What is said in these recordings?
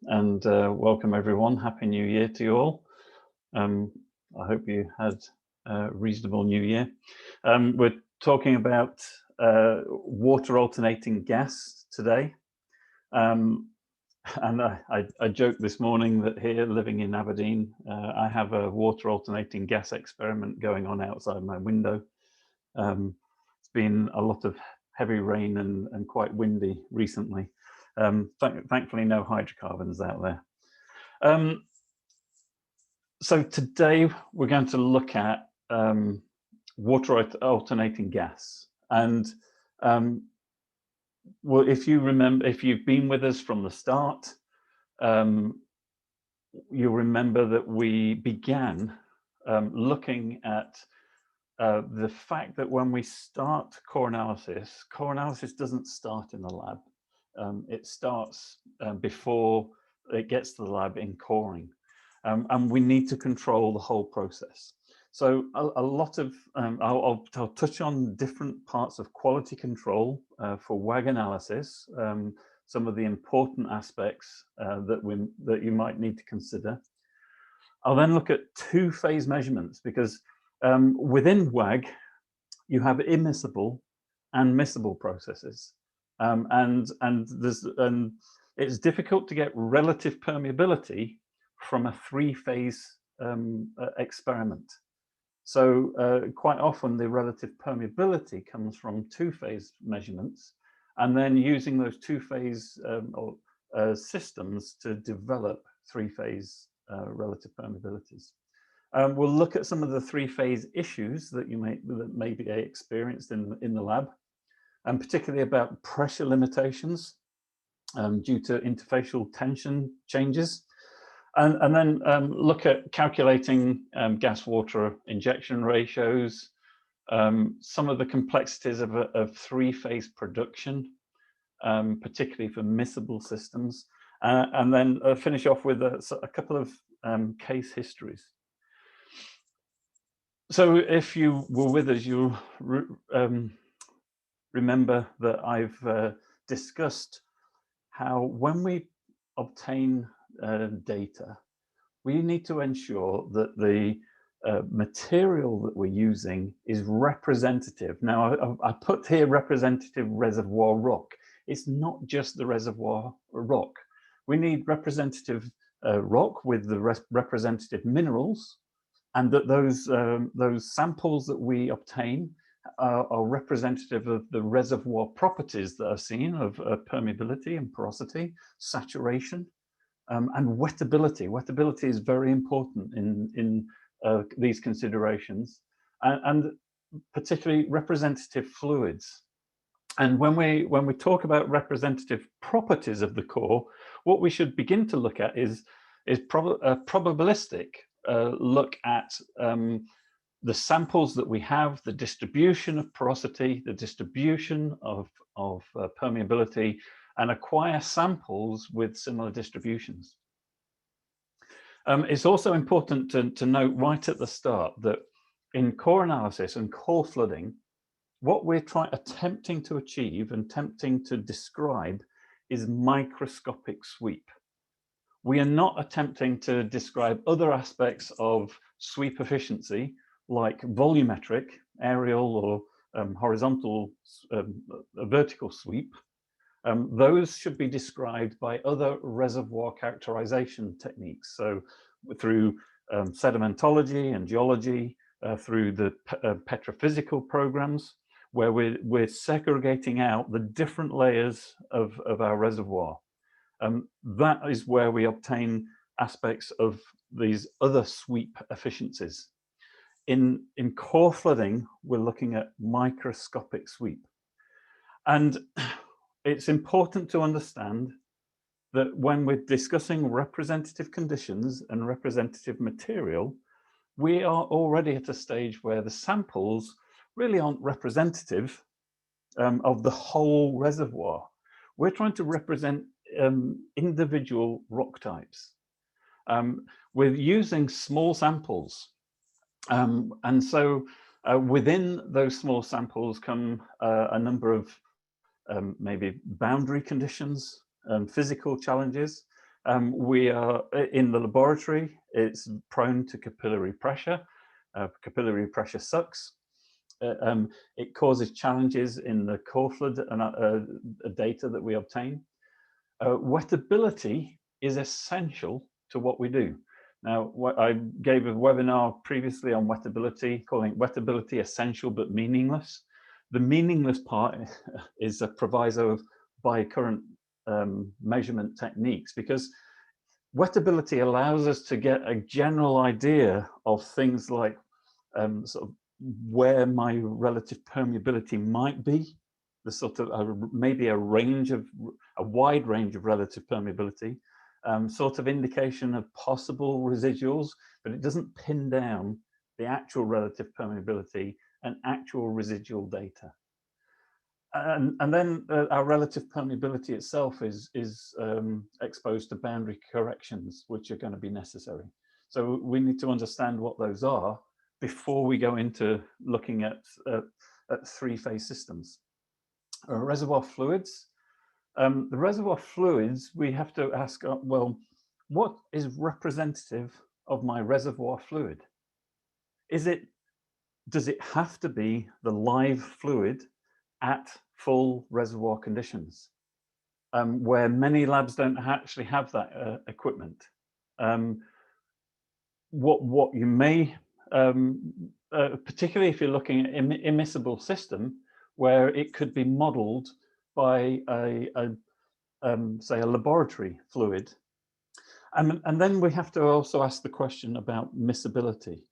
and welcome everyone. Happy New Year to you all. I hope you had a reasonable New Year. We're talking about water alternating gas today. And I joked this morning that here, living in Aberdeen, I have a water alternating gas experiment going on outside my window. It's been a lot of heavy rain and quite windy recently. Thankfully, no hydrocarbons out there. So today we're going to look at water alternating gas. And well, if you remember, if you've been with us from the start, you'll remember that we began looking at the fact that when we start core analysis doesn't start in the lab. It starts before it gets to the lab in coring, and we need to control the whole process. So a lot of I'll touch on different parts of quality control for WAG analysis, some of the important aspects that you might need to consider. I'll then look at two-phase measurements, because within WAG you have immiscible and miscible processes, and it's difficult to get relative permeability from a three-phase experiment. So quite often the relative permeability comes from two-phase measurements, and then using those two-phase systems to develop three-phase relative permeabilities. We'll look at some of the three-phase issues that may be experienced in the lab, and particularly about pressure limitations due to interfacial tension changes. And then look at calculating gas-water injection ratios, some of the complexities of three-phase production, particularly for miscible systems, and then finish off with a couple of case histories. So if you were with us, you'll remember that I've discussed how when we obtain data, we need to ensure that the material that we're using is representative. Now, I put here representative reservoir rock. It's not just the reservoir rock. We need representative rock with the representative minerals, and that those samples that we obtain are representative of the reservoir properties that are seen of permeability and porosity, saturation, and wettability. Wettability is very important in these considerations, and particularly representative fluids. And when we talk about representative properties of the core, what we should begin to look at is a probabilistic look at the samples that we have, the distribution of porosity, the distribution of permeability, and acquire samples with similar distributions. It's also important to note right at the start that in core analysis and core flooding, what we're attempting to achieve and attempting to describe is microscopic sweep. We are not attempting to describe other aspects of sweep efficiency, like volumetric, aerial or horizontal, vertical sweep. Those should be described by other reservoir characterization techniques. So through sedimentology and geology, through the petrophysical programs, where we're segregating out the different layers of our reservoir. That is where we obtain aspects of these other sweep efficiencies. In core flooding, we're looking at microscopic sweep. And it's important to understand that when we're discussing representative conditions and representative material, we are already at a stage where the samples really aren't representative of the whole reservoir. We're trying to represent individual rock types. We're using small samples. And so within those small samples come a number of maybe boundary conditions, physical challenges, We are in the laboratory, it's prone to capillary pressure. Capillary pressure sucks. It causes challenges in the core flood data that we obtain. Wettability is essential to what we do. Now, I gave a webinar previously on wettability, calling it wettability essential but meaningless. The meaningless part is a proviso by current measurement techniques, because wettability allows us to get a general idea of things like sort of where my relative permeability might be, the sort of maybe a wide range of relative permeability, sort of indication of possible residuals, but it doesn't pin down the actual relative permeability and actual residual data. And then our relative permeability itself is exposed to boundary corrections, which are going to be necessary. So we need to understand what those are before we go into looking at three-phase systems. Reservoir fluids. The reservoir fluids, we have to ask, well, what is representative of my reservoir fluid? Does it have to be the live fluid at full reservoir conditions, where many labs don't actually have that equipment? What you may, particularly if you're looking at immiscible system, where it could be modeled by say a laboratory fluid. And then we have to also ask the question about miscibility.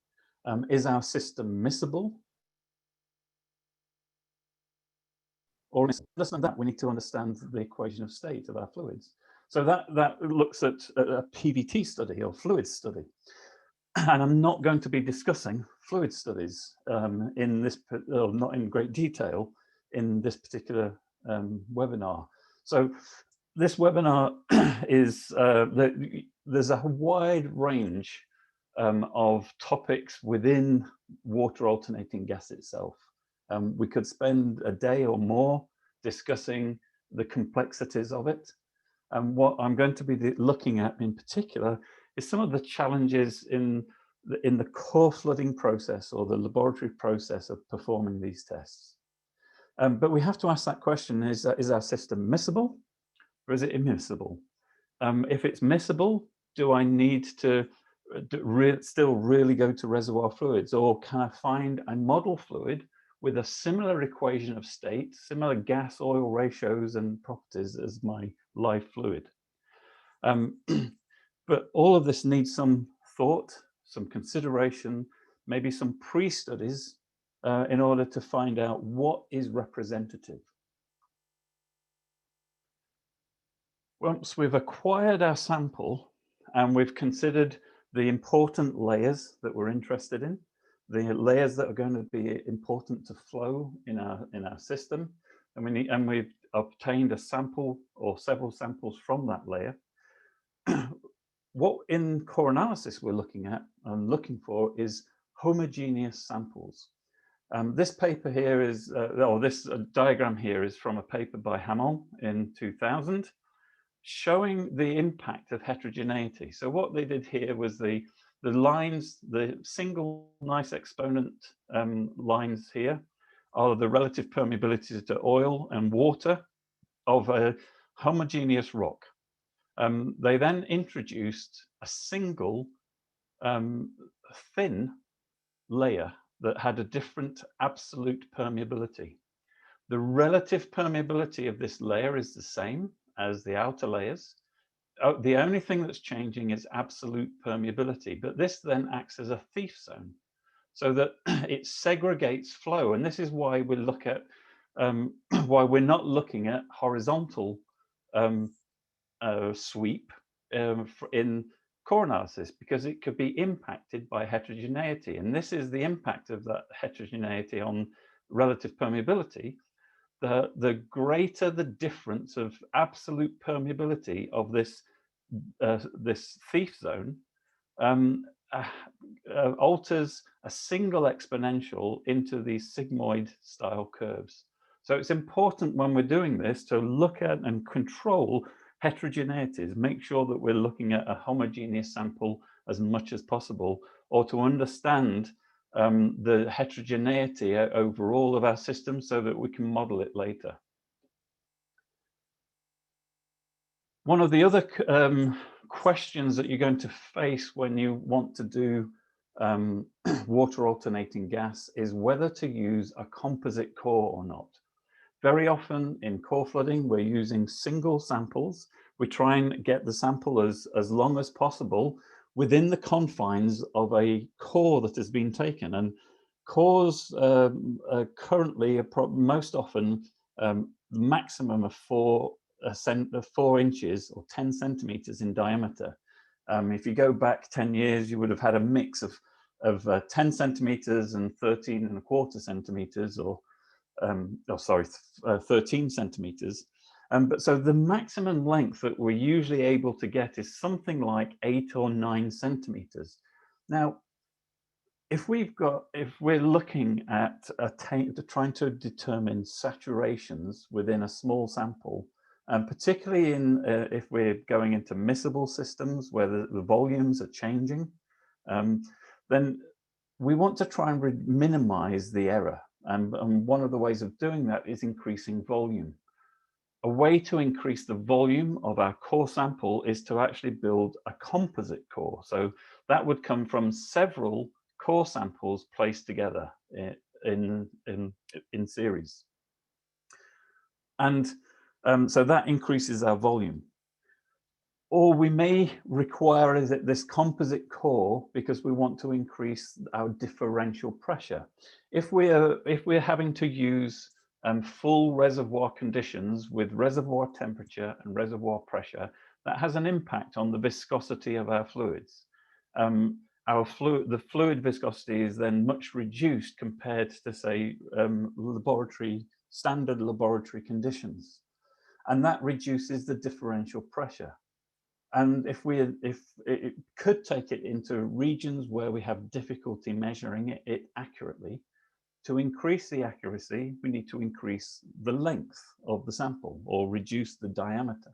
Is our system miscible? Or understand that, we need to understand the equation of state of our fluids. So that looks at a PVT study or fluid study. And I'm not going to be discussing fluid studies in this, not in great detail in this particular webinar. So this webinar is, there's a wide range of topics within water alternating gas itself. We could spend a day or more discussing the complexities of it. And what I'm going to be looking at in particular is some of the challenges in the core flooding process or the laboratory process of performing these tests. But we have to ask that question, is our system miscible or is it immiscible? If it's miscible, do I need to still really go to reservoir fluids, or can I find a model fluid with a similar equation of state, similar gas oil ratios and properties as my live fluid? But all of this needs some thought, some consideration, maybe some pre-studies in order to find out what is representative. Once we've acquired our sample and we've considered the important layers that we're interested in, the layers that are going to be important to flow in our system, and we've obtained a sample or several samples from that layer, what in core analysis we're looking at and looking for is homogeneous samples. This paper here is, or this diagram here is from a paper by Hamon in 2000, showing the impact of heterogeneity. So what they did here was the lines, the single nice exponent lines here are the relative permeability to oil and water of a homogeneous rock. They then introduced a single thin layer that had a different absolute permeability. The relative permeability of this layer is the same as the outer layers. The only thing that's changing is absolute permeability, but this then acts as a thief zone so that it segregates flow. And this is why we look at, why we're not looking at horizontal sweep in core analysis, because it could be impacted by heterogeneity. And this is the impact of that heterogeneity on relative permeability. The greater the difference of absolute permeability of this thief zone alters a single exponential into these sigmoid style curves. So it's important when we're doing this to look at and control heterogeneities, make sure that we're looking at a homogeneous sample as much as possible, or to understand the heterogeneity overall of our system so that we can model it later. One of the other questions that you're going to face when you want to do water alternating gas is whether to use a composite core or not. Very often in core flooding, we're using single samples. We try and get the sample as long as possible within the confines of a core that has been taken. And cores currently are most often maximum of 4 inches or 10 centimeters in diameter. If you go back 10 years, you would have had a mix of 10 centimeters and 13¼ centimeters, or 13 centimeters. But so the maximum length that we're usually able to get is something like 8 or 9 centimeters. Now, if we're looking at trying to determine saturations within a small sample, and particularly if we're going into miscible systems where the volumes are changing, then we want to try and minimize the error. And one of the ways of doing that is increasing volume. A way to increase the volume of our core sample is to actually build a composite core. So that would come from several core samples placed together in series. And so that increases our volume. Or we may require this composite core because we want to increase our differential pressure. If we're having to use full reservoir conditions with reservoir temperature and reservoir pressure, that has an impact on the viscosity of our fluids. The fluid viscosity is then much reduced compared to, say, standard laboratory conditions, and that reduces the differential pressure. And if it could take it into regions where we have difficulty measuring it accurately, to increase the accuracy, we need to increase the length of the sample or reduce the diameter.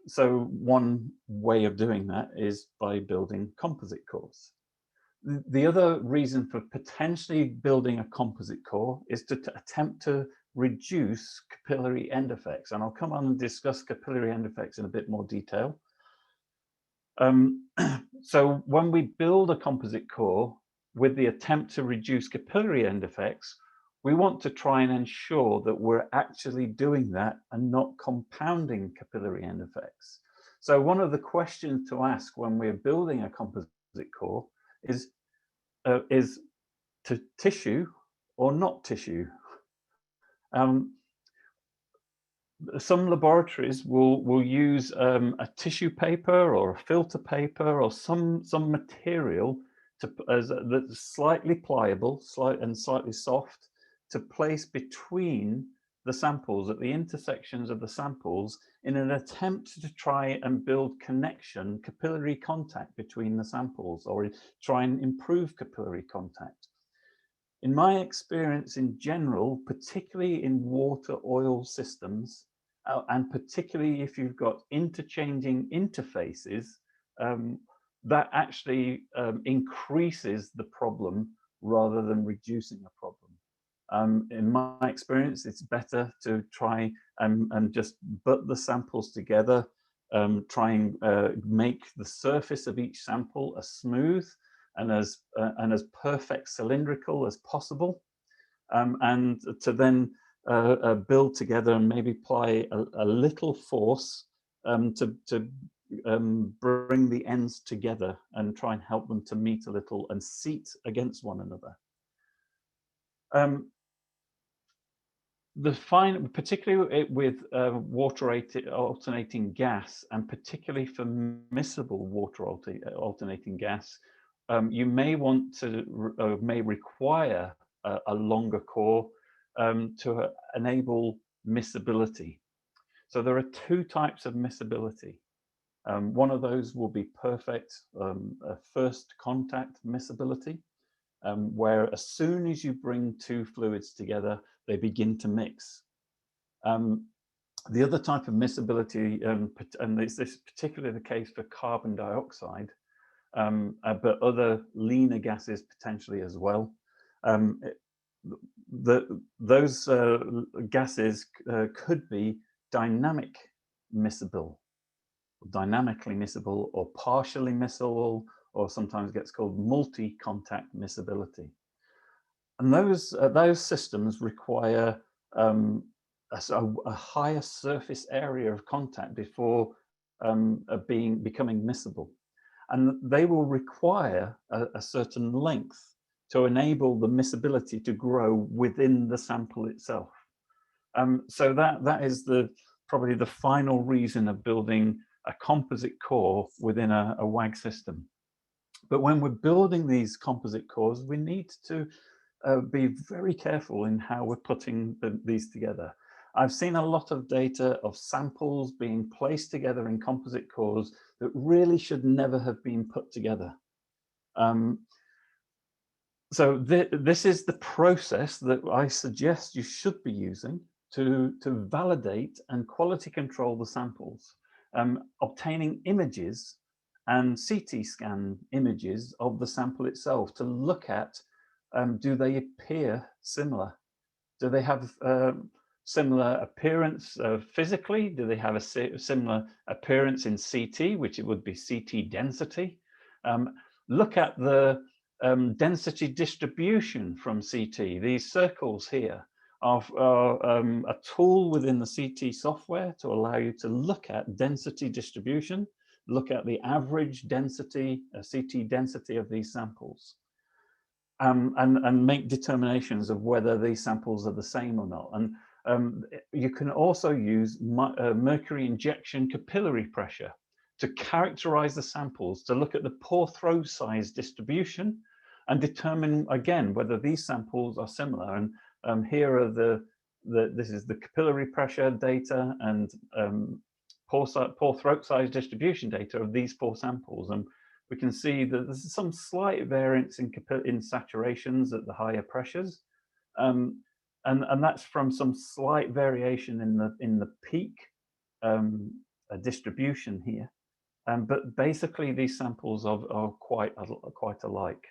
So one way of doing that is by building composite cores. The other reason for potentially building a composite core is to attempt to reduce capillary end effects. And I'll come on and discuss capillary end effects in a bit more detail. So when we build a composite core with the attempt to reduce capillary end effects, we want to try and ensure that we're actually doing that and not compounding capillary end effects. So one of the questions to ask when we're building a composite core is to tissue or not tissue? Some laboratories will use a tissue paper or a filter paper or some material that's slightly pliable, slightly soft, to place between the samples at the intersections of the samples in an attempt to try and build capillary contact between the samples, or try and improve capillary contact. In my experience in general, particularly in water oil systems, and particularly if you've got interchanging interfaces, that actually increases the problem rather than reducing a problem. In my experience, it's better to try and just butt the samples together, try and make the surface of each sample as smooth and as perfect cylindrical as possible, and to then build together and maybe apply a little force to bring the ends together and try and help them to meet a little and seat against one another. Particularly with water alternating gas, and particularly for miscible water alternating gas, you may want to may require a longer core to enable miscibility. So there are 2 types of miscibility. One of those will be perfect first contact miscibility, where as soon as you bring 2 fluids together, they begin to mix. The other type of miscibility, and this is particularly the case for carbon dioxide, but other leaner gases potentially as well. Those gases could be dynamic miscible, dynamically miscible, or partially miscible, or sometimes gets called multi-contact miscibility. And those systems require a higher surface area of contact before becoming miscible. And they will require a certain length to enable the miscibility to grow within the sample itself. So that is probably the final reason of building a composite core within a WAG system. But when we're building these composite cores, we need to be very careful in how we're putting these together. I've seen a lot of data of samples being placed together in composite cores that really should never have been put together. So this is the process that I suggest you should be using to validate and quality control the samples, obtaining images and CT scan images of the sample itself to look at, do they appear similar? Do they have similar appearance physically? Do they have a similar appearance in CT, which it would be CT density? Look at the density distribution from CT. These circles here are a tool within the CT software to allow you to look at density distribution, look at the average density, CT density of these samples, and make determinations of whether these samples are the same or not. And you can also use mercury injection capillary pressure to characterize the samples, to look at the pore throw size distribution and determine again whether these samples are similar. And here are this is the capillary pressure data and pore throat size distribution data of these 4 samples. And we can see that there's some slight variance in saturations at the higher pressures. And that's from some slight variation in the peak distribution here. But basically these samples are quite alike.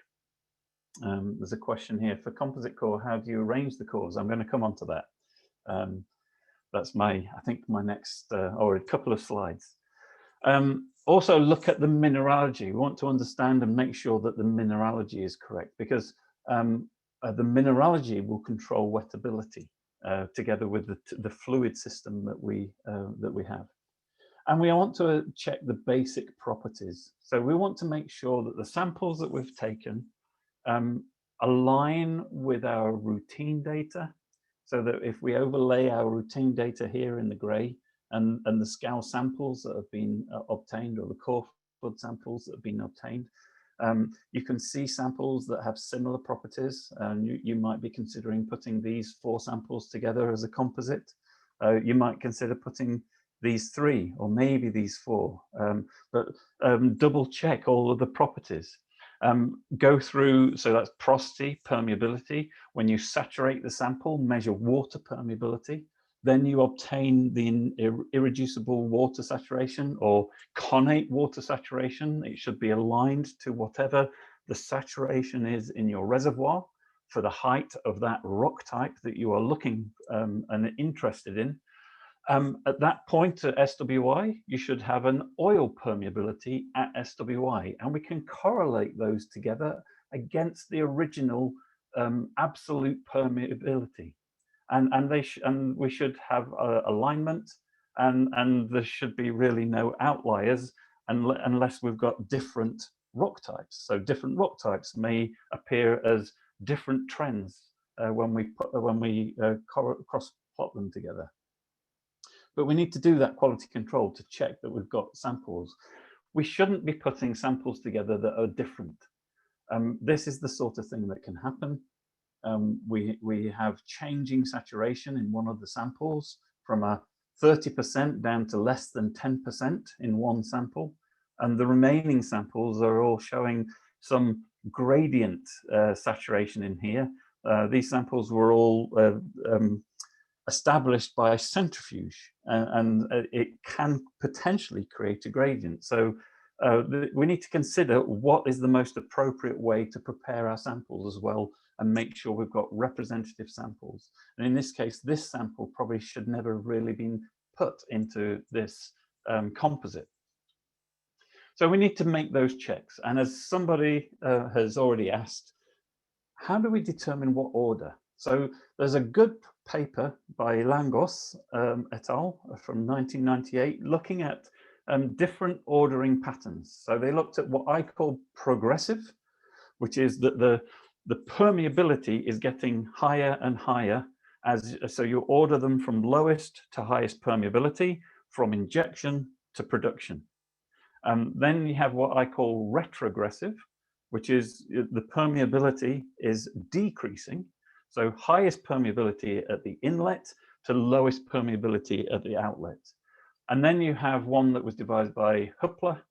There's a question here for composite core, how do you arrange the cores? I'm going to come on to that. That's I think my next, or a couple of slides. Also look at the mineralogy. We want to understand and make sure that the mineralogy is correct, because the mineralogy will control wettability together with the fluid system that we have. And we want to check the basic properties. So we want to make sure that the samples that we've taken align with our routine data, so that if we overlay our routine data here in the gray and the scour samples that have been obtained, or the core flood samples that have been obtained, you can see samples that have similar properties. You might be considering putting these 4 samples together as a composite. You might consider putting these 3 or maybe these 4, but double check all of the properties. Go through, so that's porosity, permeability. When you saturate the sample, measure water permeability. Then you obtain the irreducible water saturation or connate water saturation. It should be aligned to whatever the saturation is in your reservoir for the height of that rock type that you are looking and interested in. At that point at SWI, you should have an oil permeability at SWI, and we can correlate those together against the original absolute permeability. And we should have alignment, and there should be really no outliers unless we've got different rock types. So different rock types may appear as different trends when we cross plot them together. But we need to do that quality control to check that we've got samples. We shouldn't be putting samples together that are different. This is the sort of thing that can happen. We have changing saturation in one of the samples from a 30% down to less than 10% in one sample. And the remaining samples are all showing some gradient saturation in here. These samples were all established by centrifuge, and it can potentially create a gradient. So we need to consider what is the most appropriate way to prepare our samples as well, and make sure we've got representative samples. And in this case, this sample probably should never have really been put into this composite. So we need to make those checks. And as somebody has already asked, how do we determine what order? So there's a good paper by Langos et al. From 1998 looking at different ordering patterns. So they looked at what I call progressive, which is that the permeability is getting higher and higher so you order them from lowest to highest permeability, from injection to production. Then you have what I call retrogressive, which is the permeability is decreasing. So highest permeability at the inlet to lowest permeability at the outlet. And then you have one that was devised by Huppler,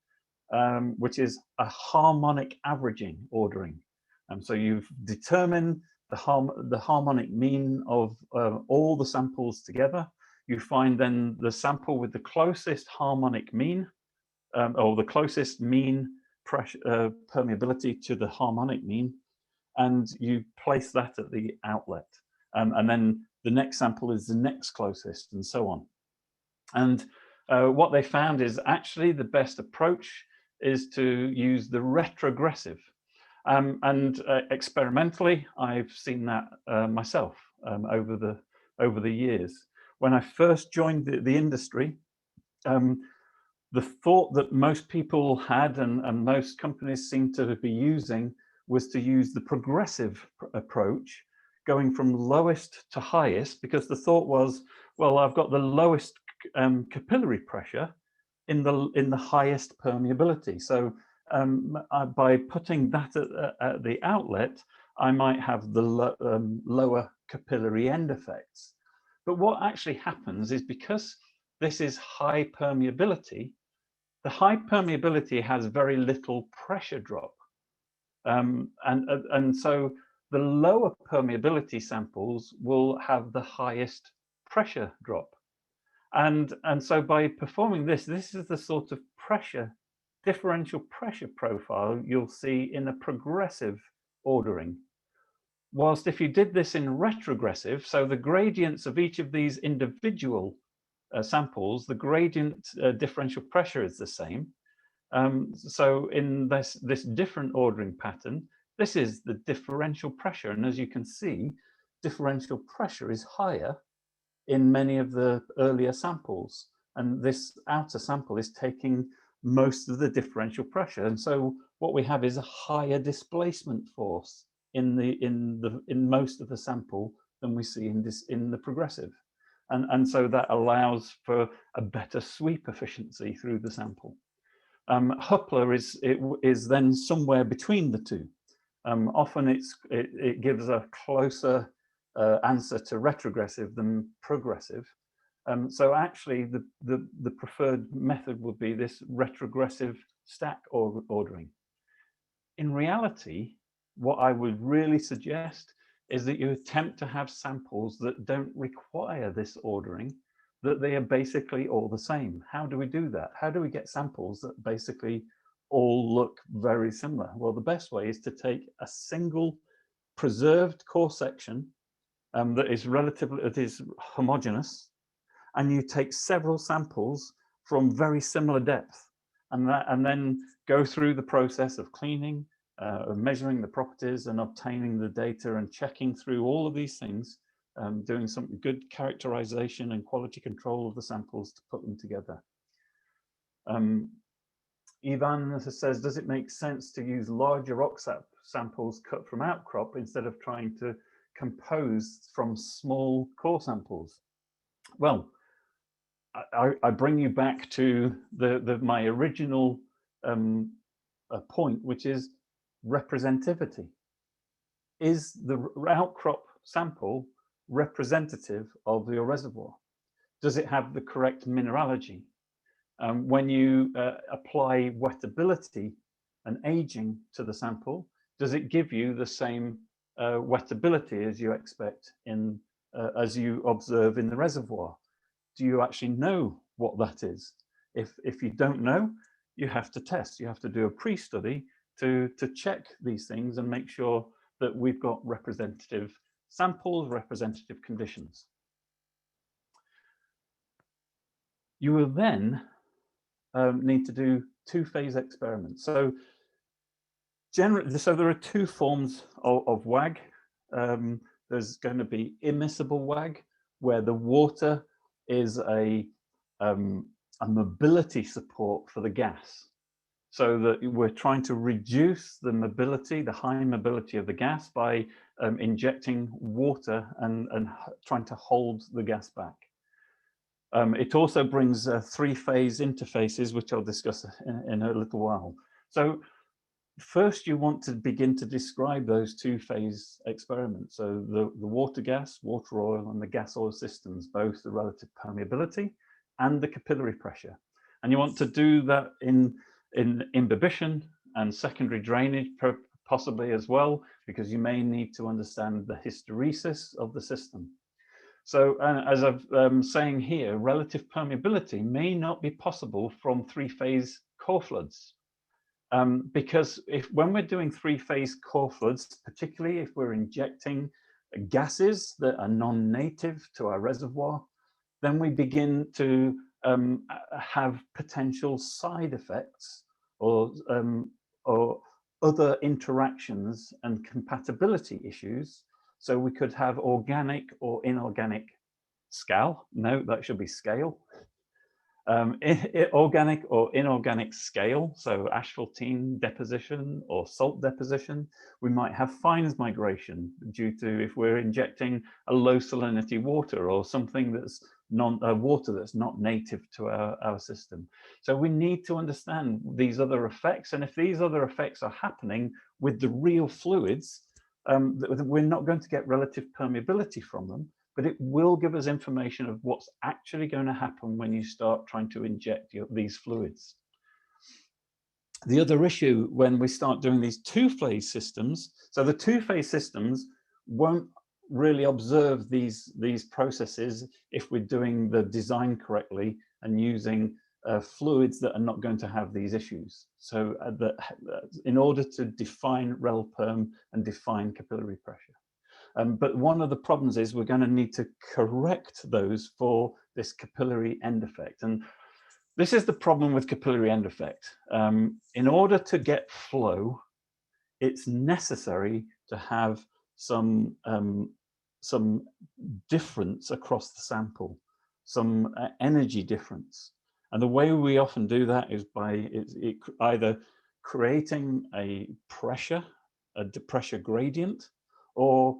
which is a harmonic averaging ordering. So you've determined the harmonic mean of all the samples together. You find then the sample with the closest harmonic mean, or the closest mean pressure, permeability to the harmonic mean, and you place that at the outlet. And then the next sample is the next closest, and so on. And what they found is actually the best approach is to use the retrogressive. And experimentally, I've seen that myself over the years. When I first joined the industry, the thought that most people had and most companies seem to be using was to use the progressive approach, going from lowest to highest, because the thought was, well, I've got the lowest capillary pressure in the highest permeability. So by putting that at the outlet, I might have the lower capillary end effects. But what actually happens is, because this is high permeability, the high permeability has very little pressure drop. And so the lower permeability samples will have the highest pressure drop. And so by performing this is the sort of differential pressure profile you'll see in a progressive ordering. Whilst if you did this in retrogressive, so the gradients of each of these individual samples, the gradient differential pressure is the same. So in this different ordering pattern, this is the differential pressure. And as you can see, differential pressure is higher in many of the earlier samples. And this outer sample is taking most of the differential pressure. And so what we have is a higher displacement force in most of the sample than we see in the progressive. And so that allows for a better sweep efficiency through the sample. Huppler is then somewhere between the two. Often it gives a closer answer to retrogressive than progressive. So actually the preferred method would be this retrogressive stack ordering. In reality, what I would really suggest is that you attempt to have samples that don't require this ordering, that they are basically all the same. How do we do that? How do we get samples that basically all look very similar? Well, the best way is to take a single preserved core section that is homogeneous, and you take several samples from very similar depth, and then go through the process of cleaning, measuring the properties and obtaining the data and checking through all of these things, doing some good characterization and quality control of the samples to put them together. Ivan says, does it make sense to use larger rock samples cut from outcrop instead of trying to compose from small core samples? Well, I bring you back to my original point, which is representativity. Is the outcrop sample representative of your reservoir? Does it have the correct mineralogy? When you apply wettability and aging to the sample, does it give you the same wettability as you expect in as you observe in the reservoir? Do you actually know what that is? If you don't know, you have to test. You have to do a pre-study to check these things and make sure that we've got representative samples, representative conditions. You will then need to do two-phase experiments. So there are two forms of WAG. There's going to be immiscible WAG, where the water is a mobility support for the gas, so that we're trying to reduce the mobility, the high mobility of the gas by injecting water and trying to hold the gas back. It also brings three-phase interfaces, which I'll discuss in a little while. So first, you want to begin to describe those two-phase experiments. So the water gas, water oil, and the gas oil systems, both the relative permeability and the capillary pressure. And you want to do that in imbibition and secondary drainage, possibly as well, because you may need to understand the hysteresis of the system. So as I'm saying here, relative permeability may not be possible from three-phase core floods. Because when we're doing three-phase core floods, particularly if we're injecting gases that are non-native to our reservoir, then we begin to have potential side effects or other interactions and compatibility issues. So we could have organic or inorganic scale. No, that should be scale. Organic or inorganic scale, so asphaltene deposition or salt deposition. We might have fines migration due to if we're injecting a low salinity water or something that's water that's not native to our system. So we need to understand these other effects, and if these other effects are happening with the real fluids, we're not going to get relative permeability from them, but it will give us information of what's actually going to happen when you start trying to inject these fluids. The other issue when we start doing these two-phase systems, so the two-phase systems won't really observe these processes if we're doing the design correctly and using fluids that are not going to have these issues. So in order to define rel perm and define capillary pressure. But one of the problems is we're going to need to correct those for this capillary end effect. And this is the problem with capillary end effect. In order to get flow, it's necessary to have some difference across the sample, some energy difference. And the way we often do that is by either creating a pressure gradient, or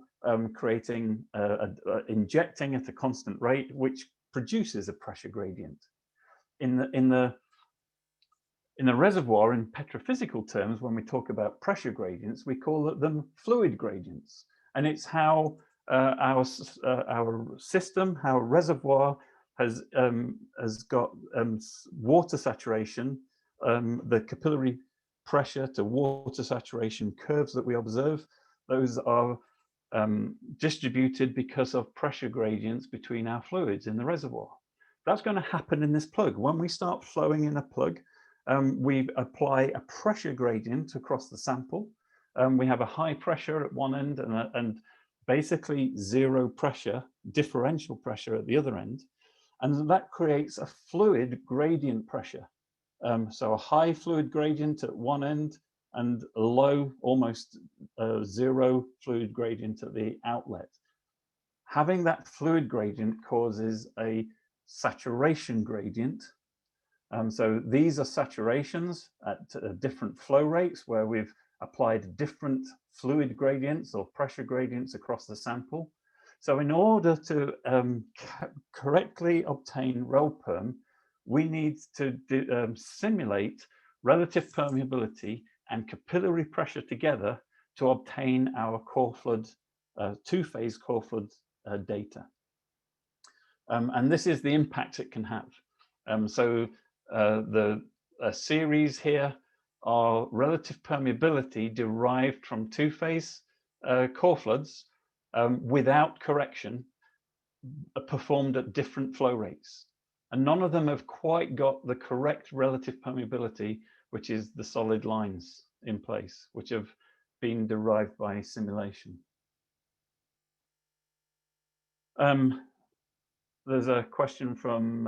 injecting at a constant rate, which produces a pressure gradient. In the reservoir, in petrophysical terms, when we talk about pressure gradients, we call them fluid gradients, and it's how our system, our reservoir has got water saturation, the capillary pressure to water saturation curves that we observe. Those are distributed because of pressure gradients between our fluids in the reservoir. That's going to happen in this plug. When we start flowing in a plug, we apply a pressure gradient across the sample. We have a high pressure at one end and basically zero pressure, differential pressure at the other end. And that creates a fluid gradient pressure. So a high fluid gradient at one end and a low, almost zero fluid gradient at the outlet. Having that fluid gradient causes a saturation gradient. So these are saturations at different flow rates where we've applied different fluid gradients or pressure gradients across the sample. So in order to correctly obtain rel perm, we need to simulate relative permeability and capillary pressure together to obtain our core flood, two-phase core flood data. And this is the impact it can have. So the series here are relative permeability derived from two-phase core floods without correction. performed at different flow rates. And none of them have quite got the correct relative permeability, which is the solid lines in place, which have been derived by simulation. There's a question from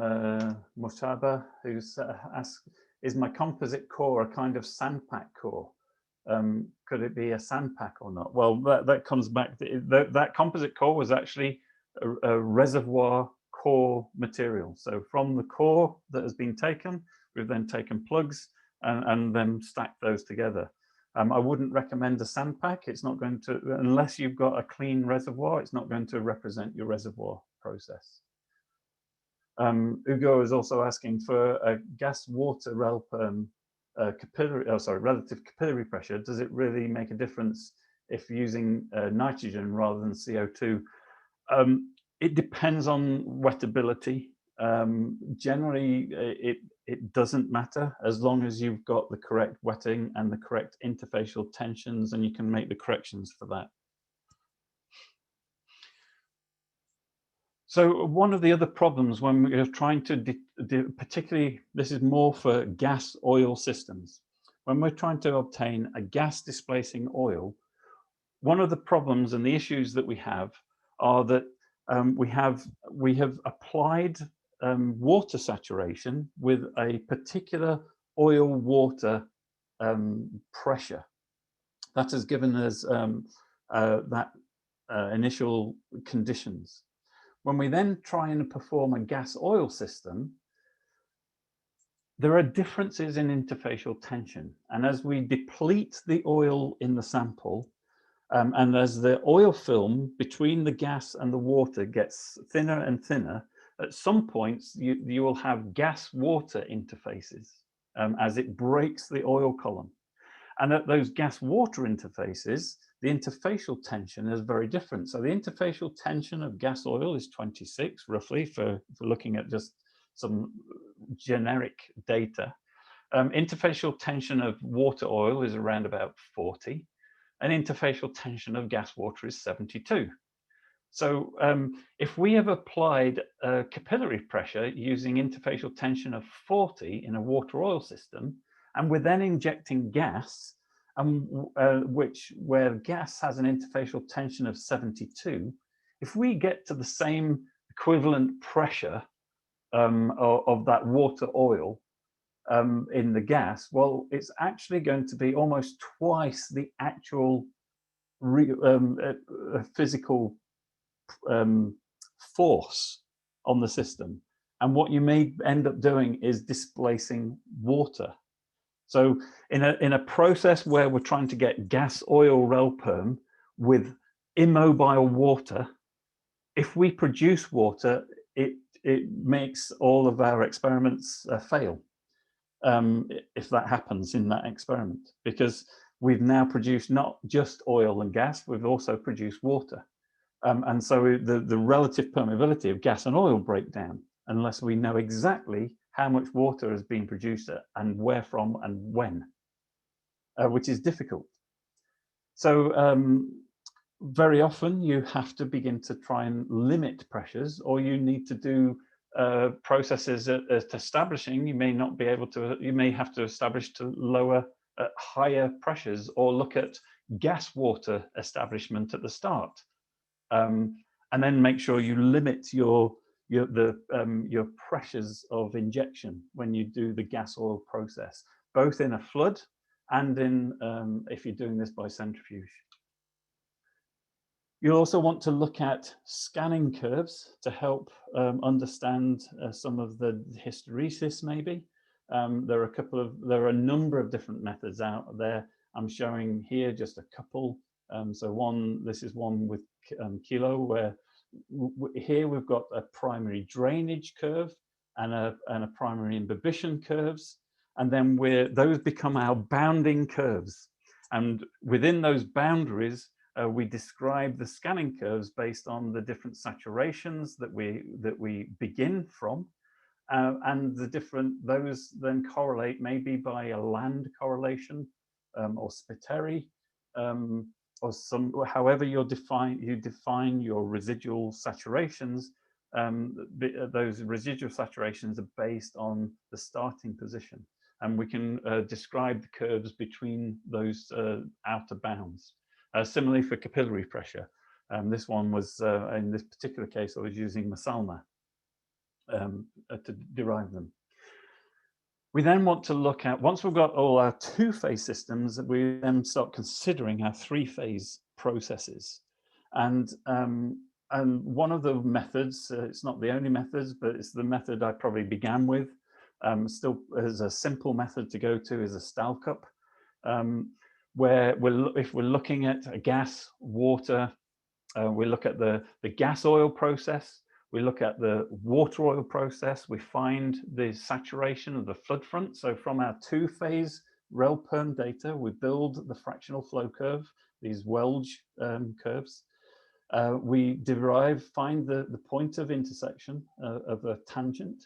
Murtaba, who's asked, is my composite core a kind of sandpack core? Could it be a sandpack or not? Well, that comes back to that composite core was actually a reservoir core material. So from the core that has been taken, we've then taken plugs and then stacked those together. I wouldn't recommend a sandpack. It's not going to, unless you've got a clean reservoir, it's not going to represent your reservoir process. Ugo is also asking for a gas water relative capillary pressure. Does it really make a difference if using nitrogen rather than CO2? It depends on wettability. Generally, it doesn't matter as long as you've got the correct wetting and the correct interfacial tensions, and you can make the corrections for that. So one of the other problems when we're trying to, particularly this is more for gas oil systems, when we're trying to obtain a gas displacing oil, one of the problems and the issues that we have are that we have applied water saturation with a particular oil water pressure that has given us initial conditions. When we then try and perform a gas oil system, there are differences in interfacial tension. And as we deplete the oil in the sample, and as the oil film between the gas and the water gets thinner and thinner, at some points you will have gas-water interfaces as it breaks the oil column. And at those gas-water interfaces, the interfacial tension is very different. So the interfacial tension of gas oil is 26, roughly, for looking at just some generic data. Interfacial tension of water oil is around about 40. And interfacial tension of gas water is 72. So if we have applied capillary pressure using interfacial tension of 40 in a water oil system, and we're then injecting gas, where gas has an interfacial tension of 72, if we get to the same equivalent pressure of that water oil in the gas, well, it's actually going to be almost twice the actual physical force on the system. And what you may end up doing is displacing water. So in a process where we're trying to get gas oil rel perm with immobile water, if we produce water, it makes all of our experiments fail. If that happens in that experiment, because we've now produced not just oil and gas, we've also produced water. And so the relative permeability of gas and oil break down unless we know exactly how much water has been produced and where from and when, which is difficult. So very often you have to begin to try and limit pressures, or you need to do processes at establishing. You may not be able to, you may have to establish to lower higher pressures, or look at gas water establishment at the start, and then make sure you limit your pressures of injection when you do the gas oil process, both in a flood and in if you're doing this by centrifuge. You also want to look at scanning curves to help understand some of the hysteresis, maybe. There are a number of different methods out there. I'm showing here just a couple. This is one with Kilo, where here we've got a primary drainage curve and a primary imbibition curves. And then those become our bounding curves. And within those boundaries, we describe the scanning curves based on the different saturations that we begin from, and those then correlate maybe by a land correlation or Spiteri, or however you define your residual saturations. those residual saturations are based on the starting position. And we can describe the curves between those outer bounds. Similarly for capillary pressure, this one was, in this particular case, I was using Masalma to derive them. We then want to look at, once we've got all our two-phase systems, we then start considering our three-phase processes. And one of the methods, it's not the only methods, but it's the method I probably began with, still as a simple method to go to, is a Stahlcup, where if we're looking at a gas, water, we look at the gas oil process, we look at the water oil process, we find the saturation of the flood front. So from our two-phase rel-perm data, we build the fractional flow curve, these Welge curves. We find the point of intersection of a tangent,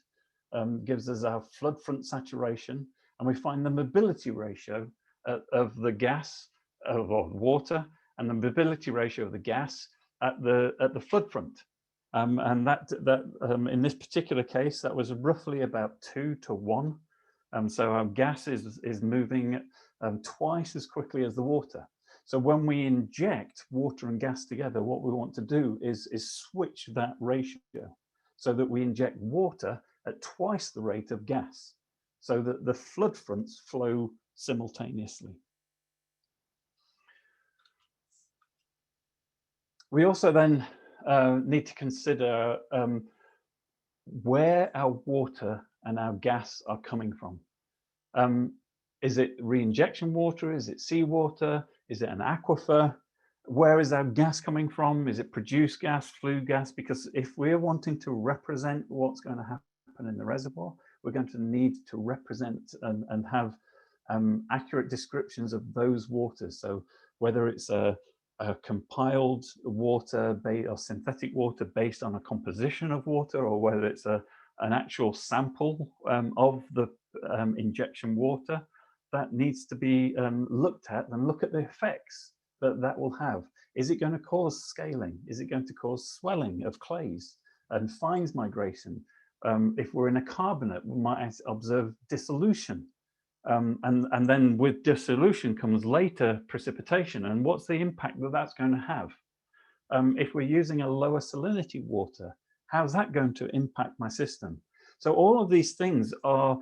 gives us our flood front saturation, and we find the mobility ratio of the gas, or water, and the mobility ratio of the gas at the flood front. And that in this particular case, that was roughly about 2 to 1. So our gas is moving twice as quickly as the water. So when we inject water and gas together, what we want to do is switch that ratio so that we inject water at twice the rate of gas, so that the flood fronts flow simultaneously. We also then need to consider where our water and our gas are coming from. Is it re-injection water? Is it seawater? Is it an aquifer? Where is our gas coming from? Is it produced gas, flue gas? Because if we're wanting to represent what's going to happen in the reservoir, we're going to need to represent and have accurate descriptions of those waters. So whether it's a compiled water or synthetic water based on a composition of water, or whether it's an actual sample of the injection water, that needs to be looked at, and look at the effects that will have. Is it going to cause scaling? Is it going to cause swelling of clays and fines migration? If we're in a carbonate, we might observe dissolution. And then with dissolution comes later precipitation, and what's the impact that that's going to have? If we're using a lower salinity water, how's that going to impact my system? So all of these things are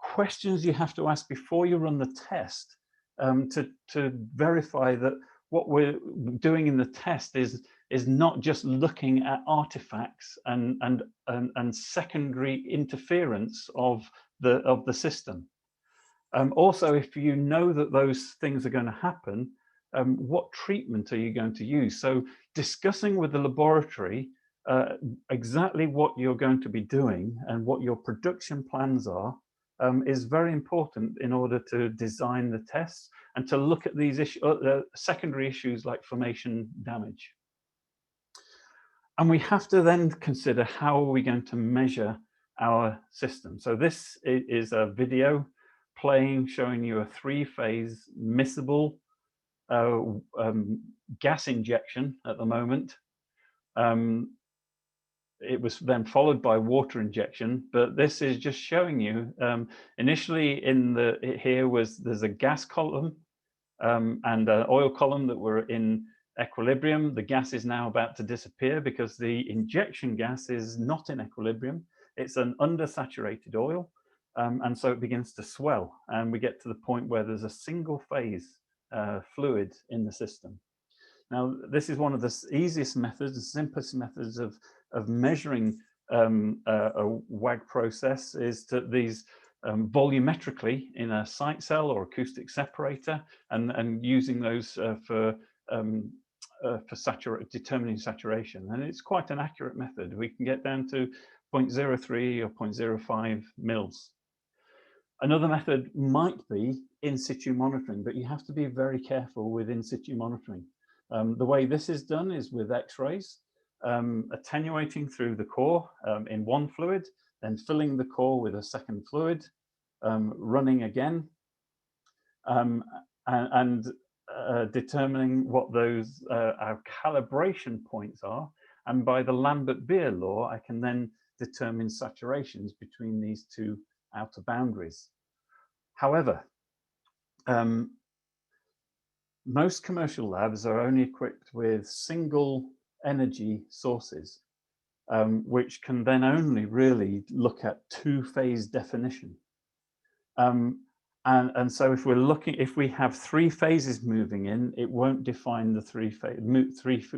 questions you have to ask before you run the test, to verify that what we're doing in the test is not just looking at artifacts and secondary interference of the system. Also, if you know that those things are going to happen, what treatment are you going to use? So discussing with the laboratory exactly what you're going to be doing and what your production plans are is very important in order to design the tests and to look at these secondary issues like formation damage. And we have to then consider, how are we going to measure our system? So this is a video playing, showing you a three-phase miscible gas injection at the moment. It was then followed by water injection, but this is just showing you, initially there's a gas column and an oil column that were in equilibrium. The gas is now about to disappear because the injection gas is not in equilibrium. It's an undersaturated oil, and so it begins to swell, and we get to the point where there's a single phase fluid in the system. Now, this is one of the easiest methods, the simplest methods of measuring a WAG process, is to these volumetrically in a site cell or acoustic separator, and using those for determining saturation. And it's quite an accurate method. We can get down to 0.03 or 0.05 mils. Another method might be in situ monitoring, but you have to be very careful with in situ monitoring. The way this is done is with X-rays, attenuating through the core in one fluid, then filling the core with a second fluid, running again, and determining what those our calibration points are, And by the Lambert-Beer law, I can then determine saturations between these two outer boundaries. However, most commercial labs are only equipped with single energy sources, which can then only really look at two-phase definition. And so if we have three phases moving in, it won't define the three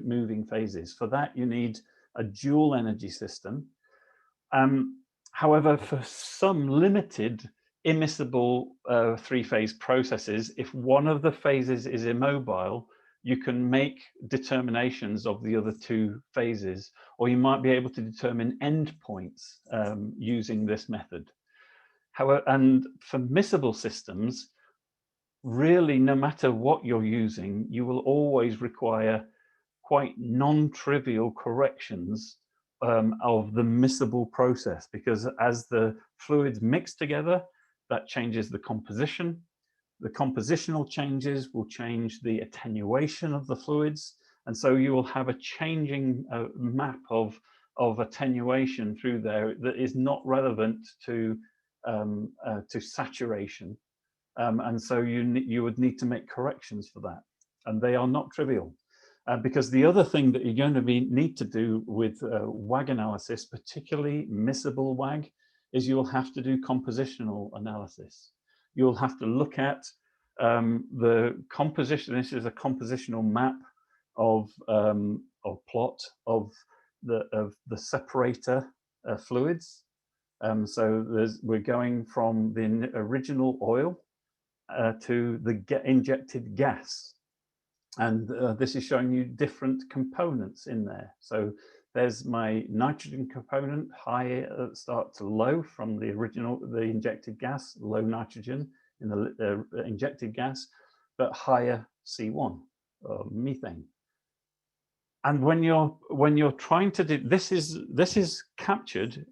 moving phases. For that, you need a dual energy system. However, for some limited immiscible three-phase processes, if one of the phases is immobile, you can make determinations of the other two phases, or you might be able to determine endpoints using this method. However, and for miscible systems, really, no matter what you're using, you will always require quite non-trivial corrections of the miscible process, because as the fluids mix together, that changes the composition. The compositional changes will change the attenuation of the fluids, and so you will have a changing map of attenuation through there that is not relevant to saturation, and so you would need to make corrections for that, and they are not trivial. Because the other thing that you're going to need to do with WAG analysis, particularly miscible WAG, is you'll have to do compositional analysis. You'll have to look at the composition. This is a compositional map of plot of the separator fluids. So we're going from the original oil to the injected gas. And this is showing you different components in there. So there's my nitrogen component, high start to low from the injected gas, low nitrogen in the injected gas, but higher C1 or methane. And when you're trying to do this is captured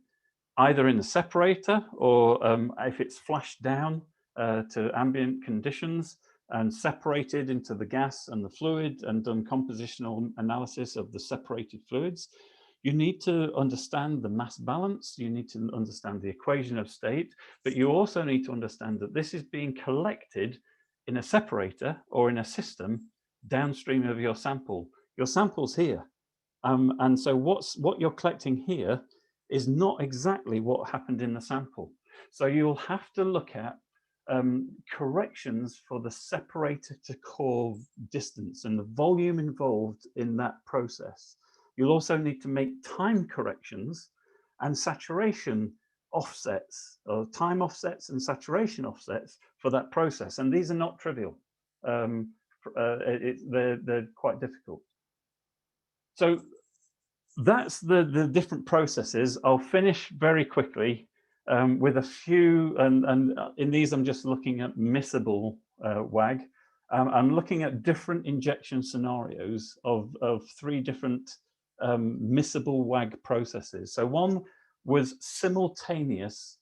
either in the separator or if it's flashed down to ambient conditions and separated into the gas and the fluid and done compositional analysis of the separated fluids, you need to understand the mass balance, you need to understand the equation of state, but you also need to understand that this is being collected in a separator or in a system downstream of your sample. Your sample's here. And so what you're collecting here is not exactly what happened in the sample. So you'll have to look at corrections for the separator to core distance and the volume involved in that process. You'll also need to make time corrections and saturation offsets, or time offsets and saturation offsets for that process. And these are not trivial. They're quite difficult. So that's the different processes. I'll finish very quickly with a few, and in these I'm just looking at miscible WAG. I'm looking at different injection scenarios of three different miscible WAG processes. So one was simultaneous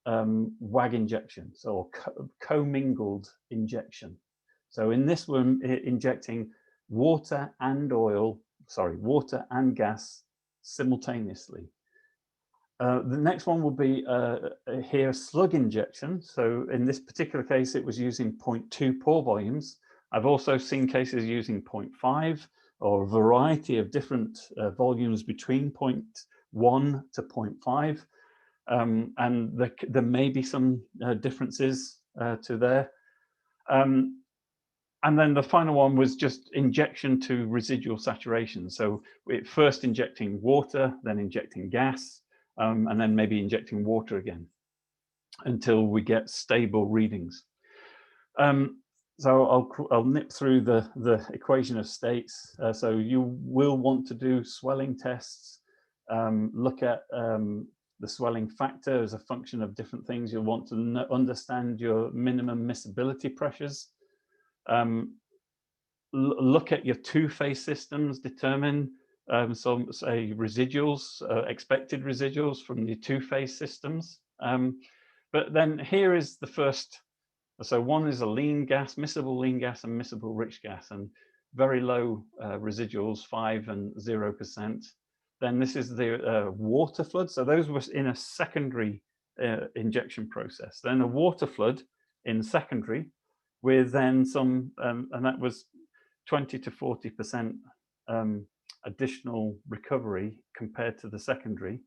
WAG injection, so commingled injection. So in this one, injecting water and gas simultaneously. The next one will be here slug injection. So in this particular case, it was using 0.2 pore volumes. I've also seen cases using 0.5 or a variety of different volumes between 0.1 to 0.5. And there may be some differences to there. And then the final one was just injection to residual saturation. So first injecting water, then injecting gas, and then maybe injecting water again until we get stable readings. So I'll nip through the equation of states. So you will want to do swelling tests, look at the swelling factor as a function of different things. You'll want to understand your minimum miscibility pressures. Look at your two-phase systems, determine some, say, residuals, expected residuals from the two-phase systems. But then here is the first. So one is a lean gas, miscible lean gas, and miscible rich gas, and very low residuals, 5 and 0%. then this is the water flood. So those were in a secondary injection process. Then a water flood in secondary with then some, and that was 20 to 40% additional recovery compared to the secondary.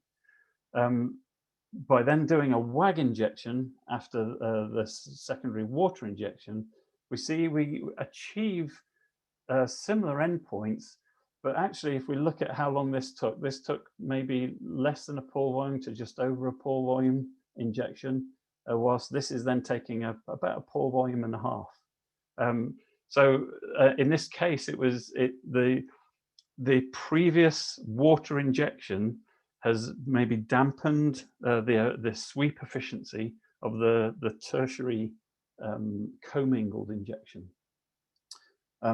By then doing a WAG injection after the secondary water injection, we see we achieve similar endpoints, but actually if we look at how long this took maybe less than a pore volume to just over a pore volume injection, whilst this is then taking about a pore volume and a half. So in this case, it was the previous water injection has maybe dampened the sweep efficiency of the tertiary commingled injection.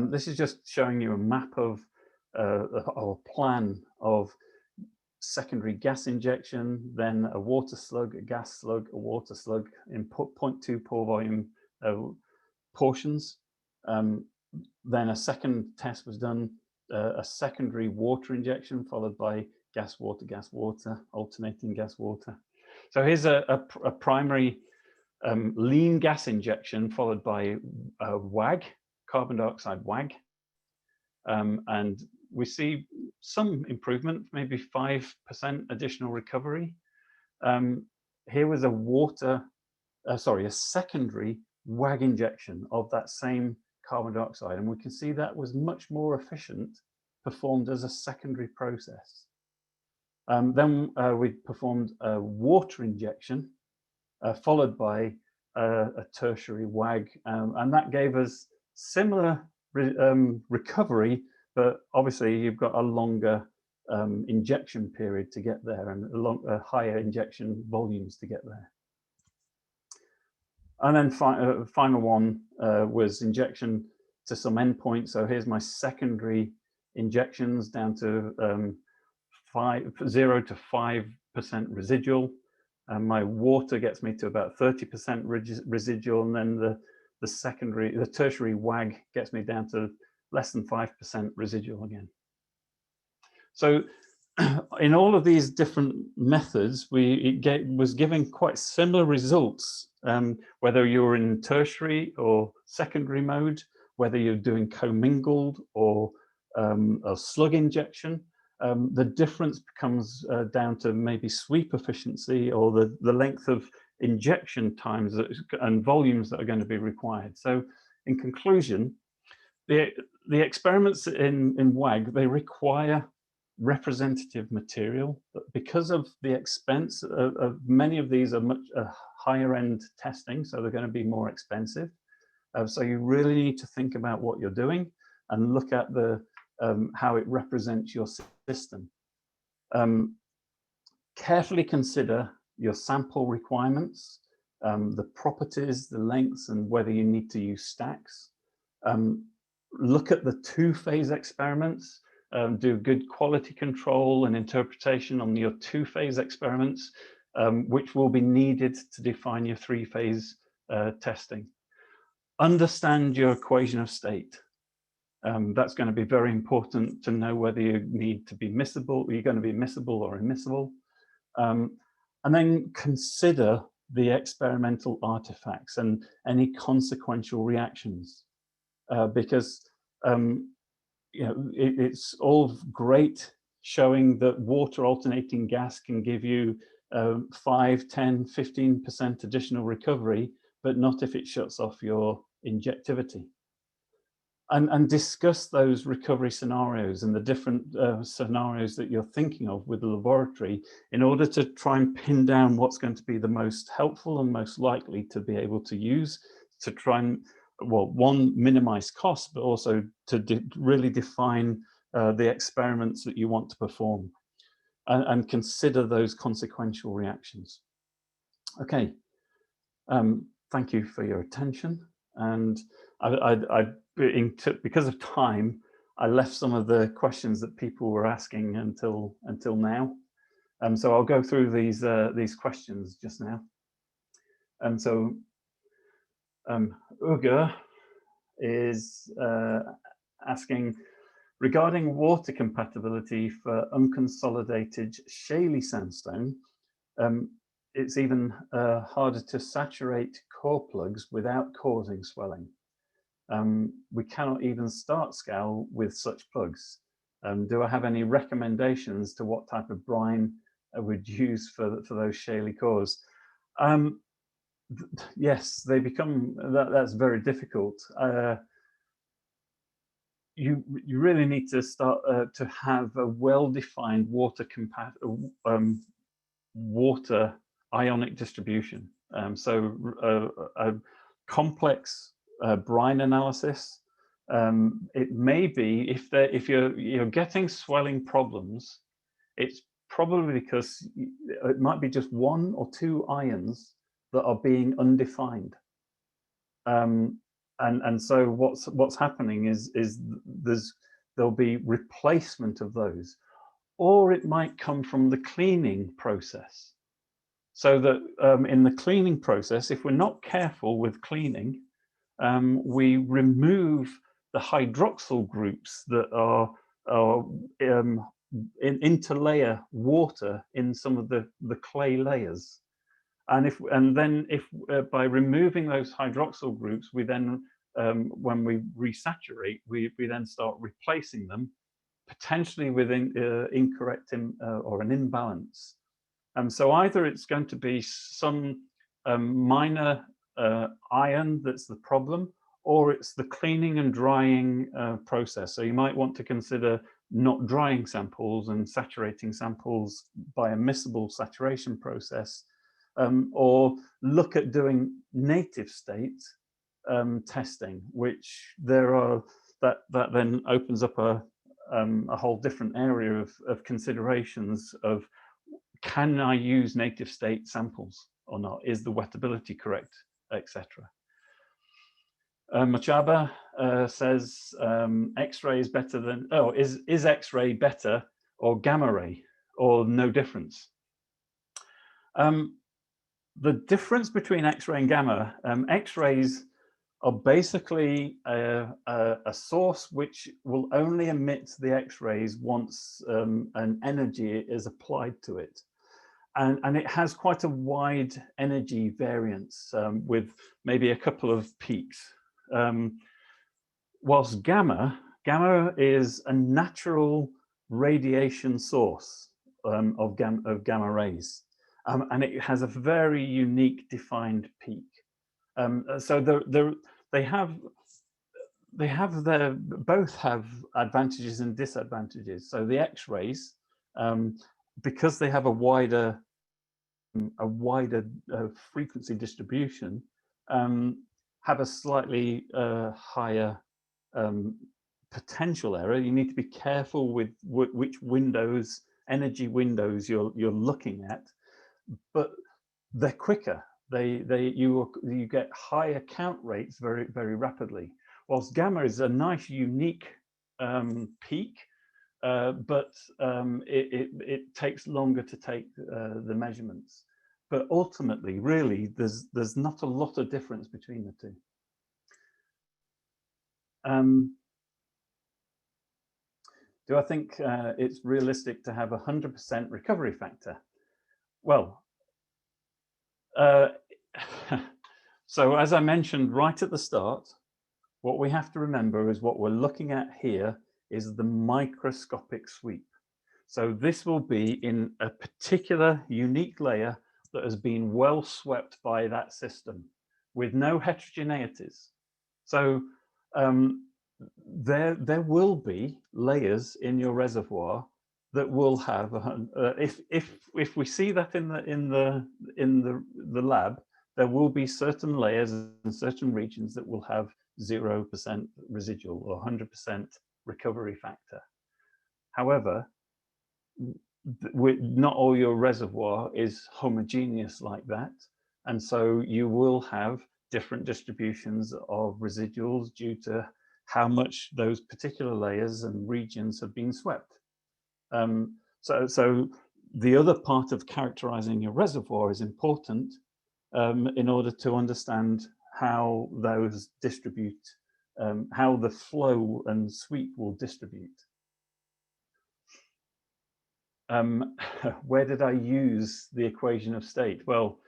This is just showing you a map of or a plan of secondary gas injection, then a water slug, a gas slug, a water slug in 0.2 pore volume portions. Then a second test was done, a secondary water injection followed by gas water, alternating gas water. So here's a primary lean gas injection followed by a WAG, carbon dioxide WAG. And we see some improvement, maybe 5% additional recovery. Here was a secondary WAG injection of that same carbon dioxide, and we can see that was much more efficient, performed as a secondary process. Then we performed a water injection, followed by a tertiary WAG, and that gave us similar recovery, but obviously you've got a longer injection period to get there and higher injection volumes to get there. And then final one was injection to some endpoint. So here's my secondary injections down to 0 to 5% residual. And my water gets me to about 30% residual, and then the tertiary WAG gets me down to less than 5% residual again. So in all of these different methods, it was giving quite similar results, whether you're in tertiary or secondary mode, whether you're doing commingled or a slug injection. The difference comes down to maybe sweep efficiency or the length of injection times and volumes that are going to be required. So in conclusion, the experiments in WAG, they require representative material, but because of the expense of many of these are much higher end testing, so they're going to be more expensive. So you really need to think about what you're doing and look at how it represents your system. Carefully consider your sample requirements, the properties, the lengths, and whether you need to use stacks. Look at the two-phase experiments, do good quality control and interpretation on your two-phase experiments, which will be needed to define your three-phase testing. Understand your equation of state. That's going to be very important to know whether you need to be miscible, you're going to be miscible or immiscible. And then consider the experimental artifacts and any consequential reactions, because you know, it's all great showing that water alternating gas can give you 5, 10, 15% additional recovery, but not if it shuts off your injectivity. And discuss those recovery scenarios and the different scenarios that you're thinking of with the laboratory in order to try and pin down what's going to be the most helpful and most likely to be able to use to try and, well, one, minimize costs, but also to really define the experiments that you want to perform and consider those consequential reactions. Okay, thank you for your attention. And because of time, I left some of the questions that people were asking until now. So I'll go through these questions just now. And so Uga is asking, Regarding water compatibility for unconsolidated shaly sandstone, it's even harder to saturate core plugs without causing swelling. We cannot even start scour with such plugs. Do I have any recommendations to what type of brine I would use for those shaly cores? Yes, they become, that's very difficult. You really need to start to have a well-defined water ionic distribution. So a complex brine analysis. It may be if you're getting swelling problems, it's probably because it might be just one or two ions that are being undefined. And so what's happening is there'll be replacement of those, or it might come from the cleaning process. So that in the cleaning process, if we're not careful with cleaning, we remove the hydroxyl groups that are interlayer water in some of the clay layers. And then by removing those hydroxyl groups, we then when we resaturate, we then start replacing them, potentially with incorrect or an imbalance. So either it's going to be some minor ion that's the problem, or it's the cleaning and drying process. So you might want to consider not drying samples and saturating samples by a miscible saturation process, or look at doing native state testing, which that then opens up a whole different area of considerations of, can I use native state samples or not? Is the wettability correct, etc. Machaba says X-ray is better than, is X-ray better or gamma ray, or no difference? The difference between X-ray and gamma, X-rays are basically a source which will only emit the X-rays once an energy is applied to it. And it has quite a wide energy variance with maybe a couple of peaks. Whilst gamma is a natural radiation source of gamma rays. And it has a very unique defined peak. So both have advantages and disadvantages. So the X-rays, because they have a wider frequency distribution, have a slightly higher potential error. You need to be careful with which energy windows you're looking at, but they're quicker. You get higher count rates very, very rapidly. Whilst gamma is a nice unique peak, but it takes longer to take the measurements. But ultimately, really, there's not a lot of difference between the two. Do I think it's realistic to have 100% recovery factor? Well, so as I mentioned right at the start, what we have to remember is what we're looking at here is the microscopic sweep. So this will be in a particular unique layer that has been well swept by that system with no heterogeneities. So there will be layers in your reservoir that will have if we see that in the lab, there will be certain layers and certain regions that will have 0% residual or 100% recovery factor. However, not all your reservoir is homogeneous like that, and so you will have different distributions of residuals due to how much those particular layers and regions have been swept. So the other part of characterizing your reservoir is important in order to understand how those distribute, how the flow and sweep will distribute. Where did I use the equation of state? Well,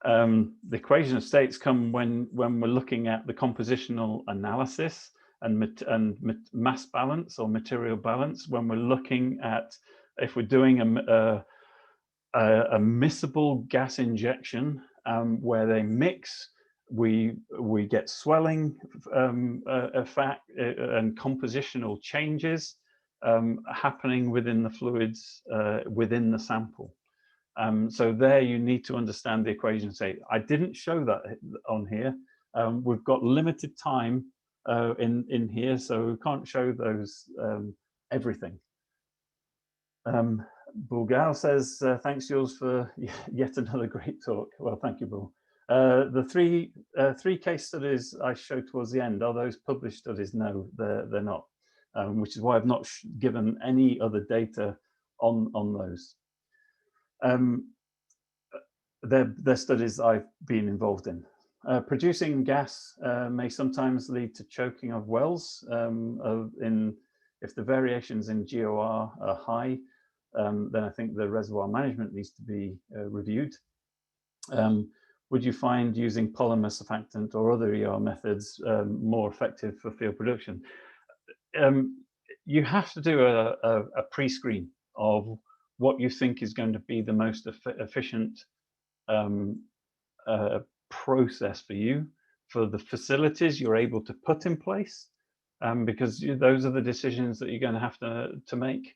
the equation of states come when we're looking at the compositional analysis and mass balance or material balance. When we're looking at, if we're doing a miscible gas injection where they mix, we get swelling effect and compositional changes happening within the fluids within the sample. So there you need to understand the equation of state. I didn't show that on here. We've got limited time in here, so we can't show those everything. Bulgal says, thanks, Jules, for yet another great talk. Well, thank you, Bull. The three case studies I showed towards the end, are those published studies? No, they're not, which is why I've not given any other data on those. They're studies I've been involved in. Producing gas may sometimes lead to choking of wells if the variations in GOR are high. Then I think the reservoir management needs to be reviewed. Would you find using polymer surfactant or other ER methods more effective for field production? You have to do a pre-screen of what you think is going to be the most efficient process for you, for the facilities you're able to put in place, because those are the decisions that you're going to have to make.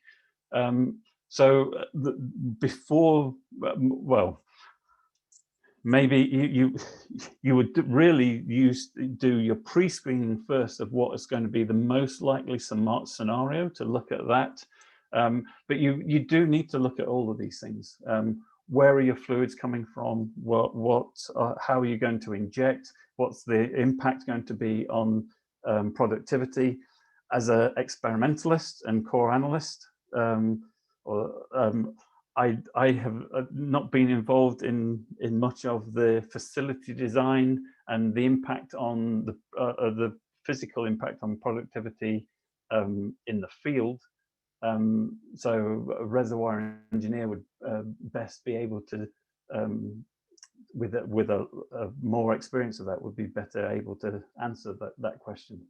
So before, well, maybe you would really do your pre-screening first of what is going to be the most likely scenario to look at that. But you do need to look at all of these things. Where are your fluids coming from? How are you going to inject? What's the impact going to be on productivity? As an experimentalist and core analyst, I have not been involved in much of the facility design and the impact on the physical impact on productivity in the field. So a reservoir engineer would best be able to, with a more experience of that, would be better able to answer that question.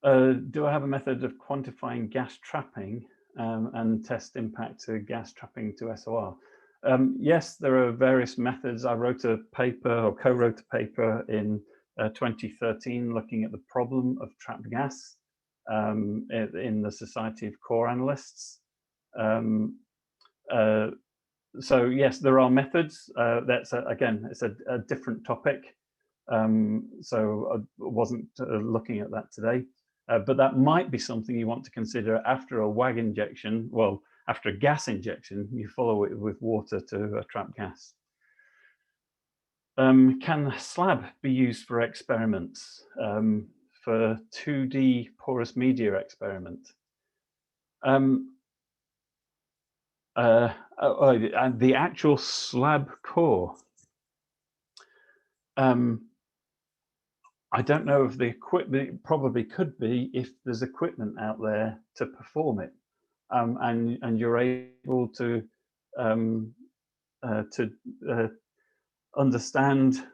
Do I have a method of quantifying gas trapping and test impact to gas trapping to SOR? Yes, there are various methods. I wrote a paper, or co-wrote a paper in 2013 looking at the problem of trapped gas in the Society of Core Analysts. So yes, there are methods. That's again, it's a different topic. So I wasn't looking at that today. But that might be something you want to consider after a WAG injection. Well, after a gas injection, you follow it with water to trap gas. Can slab be used for experiments, for 2D porous media experiment? And the actual slab core. I don't know if the equipment, probably could be if there's equipment out there to perform it, and you're able to understand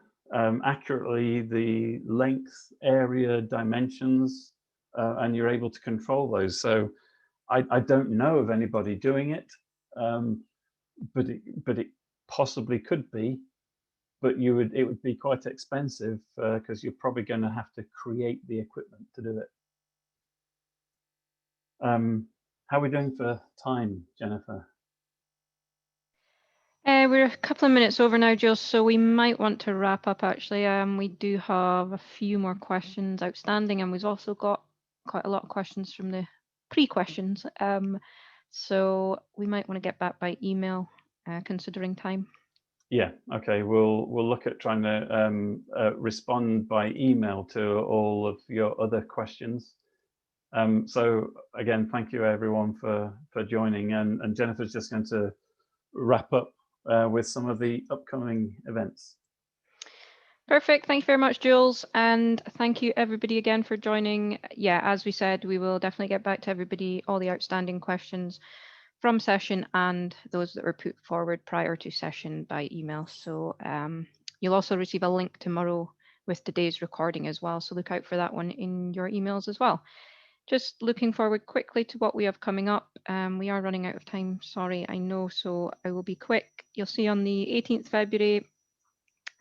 accurately the length, area, dimensions, and you're able to control those. So I don't know of anybody doing it, but it possibly could be. But it would be quite expensive because you're probably going to have to create the equipment to do it. How are we doing for time, Jennifer? We're a couple of minutes over now, Jules, so we might want to wrap up actually. We do have a few more questions outstanding, and we've also got quite a lot of questions from the pre-questions. So we might want to get back by email, considering time. Yeah, okay, we'll look at trying to respond by email to all of your other questions. So again, thank you everyone for joining, and Jennifer's just going to wrap up with some of the upcoming events. Perfect. Thank you very much, Jules. And thank you everybody again for joining. Yeah, as we said, we will definitely get back to everybody, all the outstanding questions. from session and those that were put forward prior to session by email. So you'll also receive a link tomorrow with today's recording as well. So look out for that one in your emails as well. Just looking forward quickly to what we have coming up. We are running out of time, sorry, I know, so I will be quick. You'll see on the 18th February,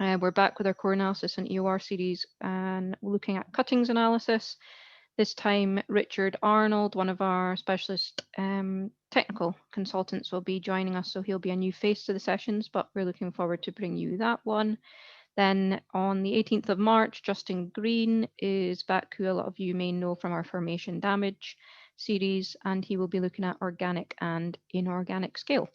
we're back with our core analysis and EOR series and looking at cuttings analysis. This time, Richard Arnold, one of our specialist technical consultants, will be joining us, so he'll be a new face to the sessions, but we're looking forward to bring you that one. Then on the 18th of March, Justin Green is back, who a lot of you may know from our formation damage series, and he will be looking at organic and inorganic scale.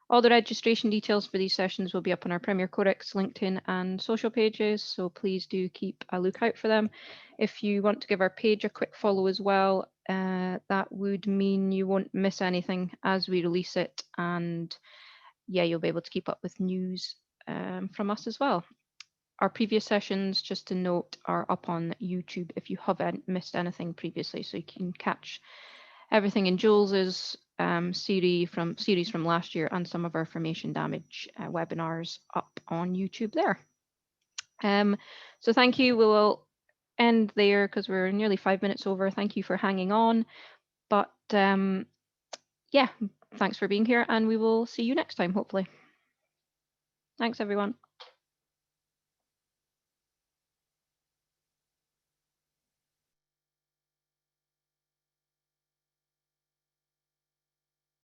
All the registration details for these sessions will be up on our Premier Corex LinkedIn and social pages, so please do keep a lookout for them. If you want to give our page a quick follow as well, that would mean you won't miss anything as we release it, and yeah, you'll be able to keep up with news from us as well. Our previous sessions, just to note, are up on YouTube if you haven't missed anything previously, so you can catch everything in Jules's series from last year and some of our formation damage webinars up on YouTube there. So thank you. We will end there because we're nearly 5 minutes over. Thank you for hanging on. But yeah, thanks for being here, and we will see you next time, hopefully. Thanks, everyone.